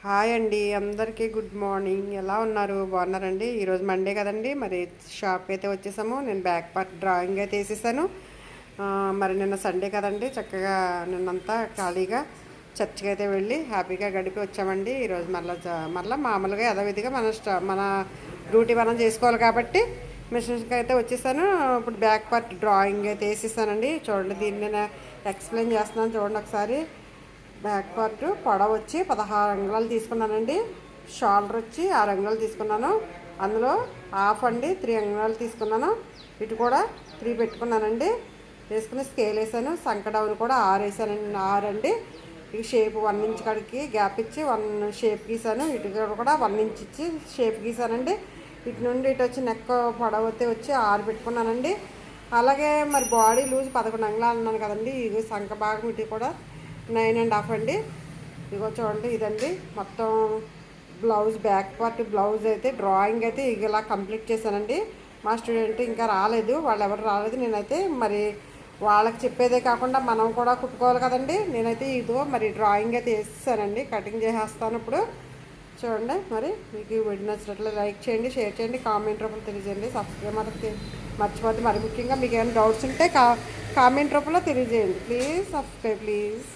Hi అండి, అందరికీ good morning. ఎలా ఉన్నారు? బాగున్నారండి? ఈరోజు మండే కదండి, మరి షాప్కి అయితే వచ్చేసాము. నేను బ్యాక్ పార్ట్ డ్రాయింగ్ అయితే వేసేసాను. మరి నిన్న సండే కదండి, చక్కగా నిన్నంతా ఖాళీగా చర్చికి అయితే వెళ్ళి హ్యాపీగా గడిపి వచ్చామండి. ఈరోజు మళ్ళీ మామూలుగా యథావిధిగా మన డ్యూటీ మనం చేసుకోవాలి కాబట్టి మిషన్కి అయితే వచ్చేసాను. ఇప్పుడు బ్యాక్ పార్ట్ డ్రాయింగ్ అయితే వేసేసానండి. చూడండి, దీన్ని నేను ఎక్స్ప్లెయిన్ చేస్తున్నాను. చూడండి ఒకసారి. బ్యాక్ పార్ట్ పొడవు వచ్చి 16 అంగుళాలు తీసుకున్నానండి. షోల్డర్ వచ్చి 6 అంగుళాలు తీసుకున్నాను. అందులో హాఫ్ అండి 3 అంగుళాలు తీసుకున్నాను. ఇటు కూడా 3 పెట్టుకున్నానండి. వేసుకుని స్కేల్ వేసాను. సంక డౌన్ కూడా 6 వేసానండి. 6 అండి. ఈ షేప్ 1 ఇంచ్ కాడికి గ్యాప్ ఇచ్చి 1 షేప్ గీసాను. ఇటు కూడా 1 ఇంచ్ ఇచ్చి షేప్ గీసానండి. ఇటు నుండి ఇటు వచ్చి నెక్ పొడవు వచ్చి 6 పెట్టుకున్నానండి. అలాగే మరి బాడీ లూజ్ 11 అంగుళాలు అన్నాను కదండి. ఇది సంక భాగం ఇటు కూడా 9.5 అండి. ఇగో చూడండి, ఇదండి మొత్తం బ్లౌజ్. బ్యాక్ పార్ట్ బ్లౌజ్ అయితే డ్రాయింగ్ అయితే ఇలా కంప్లీట్ చేశానండి. మా స్టూడెంట్ ఇంకా రాలేదు, వాళ్ళు ఎవరు రాలేదు. నేనైతే మరి వాళ్ళకి చెప్పేదే కాకుండా మనం కూడా కుట్టుకోవాలి కదండి. నేనైతే ఇదిగో మరి డ్రాయింగ్ అయితే వేసేసానండి. కటింగ్ చేసేస్తాను ఇప్పుడు. చూడండి, మరి మీకు ఈ వీడియో నచ్చినట్లు లైక్ చేయండి, షేర్ చేయండి, కామెంట్ రూపంలో తెలియజేయండి. సబ్స్క్రైబ్ మాత్రం మర్చిపోతే. మరి ముఖ్యంగా మీకు ఏమైనా డౌట్స్ ఉంటే కామెంట్ రూపంలో తెలియజేయండి. Please subscribe please.